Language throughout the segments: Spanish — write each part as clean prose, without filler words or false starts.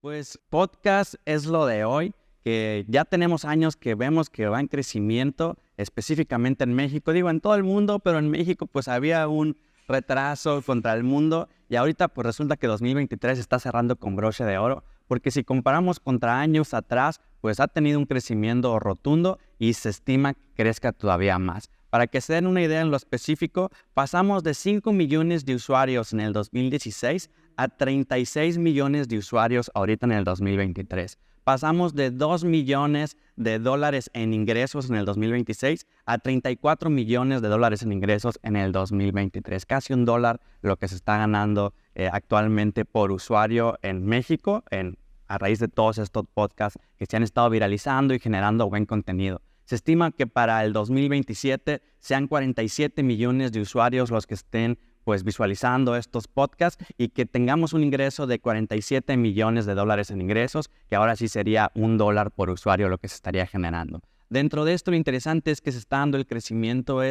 Pues podcast es lo de hoy, que ya tenemos años que vemos que va en crecimiento, específicamente en México. Digo, en todo el mundo, pero en México pues había un retraso contra el mundo y ahorita pues resulta que 2023 está cerrando con broche de oro, porque si comparamos contra años atrás, pues ha tenido un crecimiento rotundo y se estima que crezca todavía más. Para que se den una idea en lo específico, pasamos de 5 millones de usuarios en el 2016 a 36 millones de usuarios ahorita en el 2023. Pasamos de $2 millones en ingresos en el 2026 a 34 millones de dólares en ingresos en el 2023. Casi $1 lo que se está ganando actualmente por usuario en México a raíz de todos estos podcasts que se han estado viralizando y generando buen contenido. Se estima que para el 2027 sean 47 millones de usuarios los que estén pues visualizando estos podcasts y que tengamos un ingreso de 47 millones de dólares en ingresos, que ahora sí sería $1 por usuario lo que se estaría generando. Dentro de esto lo interesante es que se está dando el crecimiento,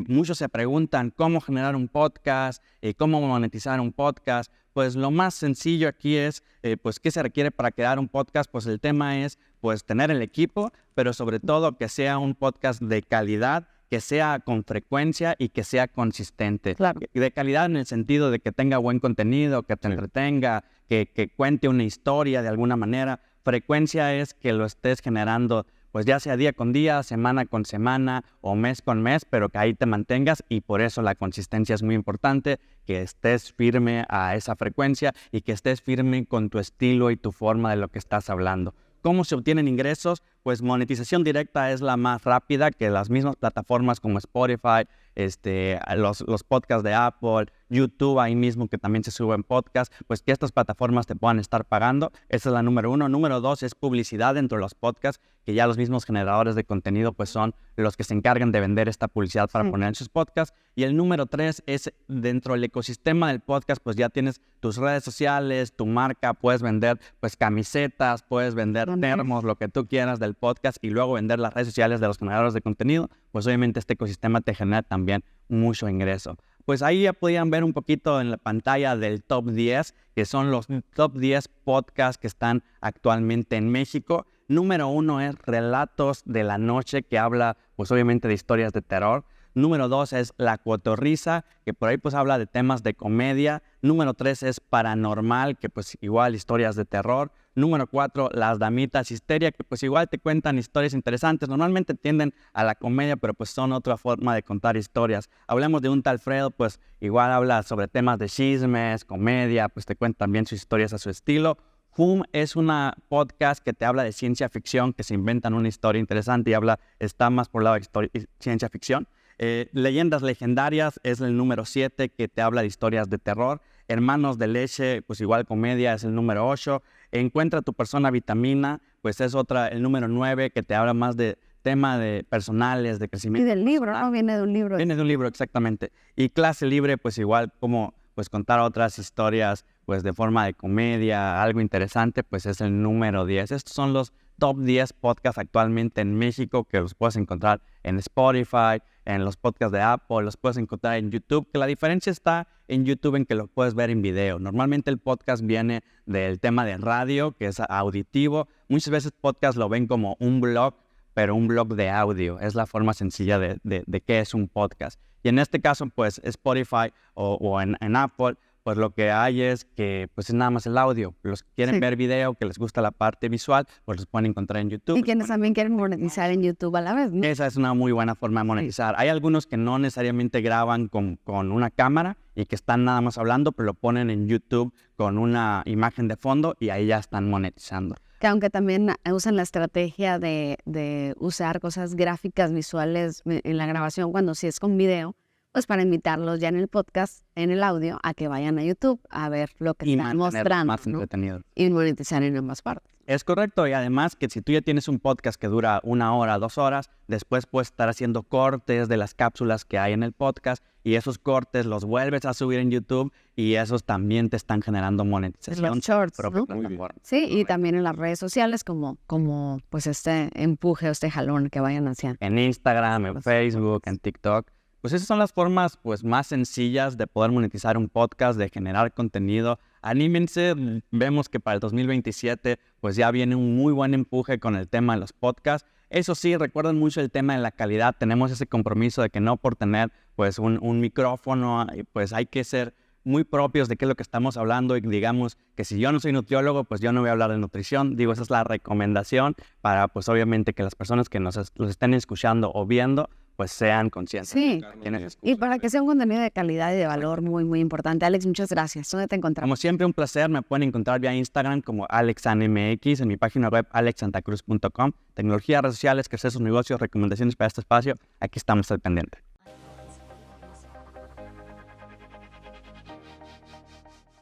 muchos se preguntan cómo generar un podcast, cómo monetizar un podcast. Pues lo más sencillo aquí es, pues qué se requiere para crear un podcast. Pues el tema es, pues tener el equipo, pero sobre todo que sea un podcast de calidad, que sea con frecuencia y que sea consistente. Claro. De calidad en el sentido de que tenga buen contenido, que te entretenga, que cuente una historia de alguna manera. Frecuencia es que lo estés generando, pues ya sea día con día, semana con semana o mes con mes, pero que ahí te mantengas, y por eso la consistencia es muy importante, que estés firme a esa frecuencia y que estés firme con tu estilo y tu forma de lo que estás hablando. ¿Cómo se obtienen ingresos? Pues monetización directa es la más rápida, que las mismas plataformas como Spotify, los podcasts de Apple, YouTube, ahí mismo que también se suben podcasts, pues que estas plataformas te puedan estar pagando. Esa es la número 1. Número 2 es publicidad dentro de los podcasts, que ya los mismos generadores de contenido pues son los que se encargan de vender esta publicidad para poner en sus podcasts. Y el número 3 es dentro del ecosistema del podcast, pues ya tienes tus redes sociales, tu marca, puedes vender pues camisetas, puedes vender termos, lo que tú quieras del podcast, y luego vender las redes sociales de los generadores de contenido. Pues obviamente este ecosistema te genera también mucho ingreso. Pues ahí ya podían ver un poquito en la pantalla del top 10, que son los top 10 podcasts que están actualmente en México. Número 1 es Relatos de la Noche, que habla pues obviamente de historias de terror. Número 2 es La Cotorrisa, que por ahí pues habla de temas de comedia. Número 3 es Paranormal, que pues igual historias de terror. Número 4, Las Damitas Histeria, que pues igual te cuentan historias interesantes. Normalmente tienden a la comedia, pero pues son otra forma de contar historias. Hablemos de un tal Fred, pues igual habla sobre temas de chismes, comedia, pues te cuenta también sus historias a su estilo. Hum es una podcast que te habla de ciencia ficción, que se inventan una historia interesante y está más por el lado de ciencia ficción. Leyendas Legendarias es el número 7, que te habla de historias de terror. Hermanos de Leche, pues igual comedia, es el número 8. Encuentra tu persona vitamina, pues es el número 9, que te habla más de tema de personales, de crecimiento. Y del libro, ¿no? Viene de un libro. Viene de un libro, exactamente. Y Clase Libre, pues igual como pues contar otras historias pues de forma de comedia, algo interesante, pues es el número 10. Estos son los top 10 podcasts actualmente en México, que los puedes encontrar en Spotify, en los podcasts de Apple, los puedes encontrar en YouTube, que la diferencia está en YouTube en que los puedes ver en video. Normalmente el podcast viene del tema de radio, que es auditivo. Muchas veces podcast lo ven como un blog, pero un blog de audio. Es la forma sencilla de qué es un podcast. Y en este caso, pues Spotify o en Apple, pues lo que hay es que pues es nada más el audio. Los que quieren ver video, que les gusta la parte visual, pues los pueden encontrar en YouTube. Y quienes también quieren monetizar en YouTube a la vez, ¿no? Esa es una muy buena forma de monetizar. Hay algunos que no necesariamente graban con una cámara y que están nada más hablando, pero lo ponen en YouTube con una imagen de fondo y ahí ya están monetizando. Que aunque también usan la estrategia de usar cosas gráficas, visuales en la grabación, cuando sí es con video, pues para invitarlos ya en el podcast, en el audio, a que vayan a YouTube a ver lo que están mostrando, más entretenido. Y monetizar en ambas partes. Es correcto, y además que si tú ya tienes un podcast que dura 1 hora, 2 horas, después puedes estar haciendo cortes de las cápsulas que hay en el podcast, y esos cortes los vuelves a subir en YouTube, y esos también te están generando monetización. Los shorts, ¿no? Sí, y también en las redes sociales como pues este empuje o este jalón que vayan haciendo. En Instagram, en Facebook, en TikTok. Pues esas son las formas pues más sencillas de poder monetizar un podcast, de generar contenido anímense, vemos que para el 2027 pues ya viene un muy buen empuje con el tema de los podcasts. Eso sí, recuerden mucho el tema de la calidad, tenemos ese compromiso de que no por tener pues un micrófono, pues hay que ser muy propios de qué es lo que estamos hablando y digamos que si yo no soy nutriólogo, pues yo no voy a hablar de nutrición. Digo, esa es la recomendación para pues obviamente que las personas que los estén escuchando o viendo pues sean conscientes. Sí, y para que sea un contenido de calidad y de valor muy, muy importante. Alex, muchas gracias. ¿Dónde te encontramos? Como siempre, un placer. Me pueden encontrar vía Instagram como AlexAnMX, en mi página web alexsantacruz.com. Tecnología, redes sociales, crecer sus negocios, recomendaciones para este espacio. Aquí estamos al pendiente.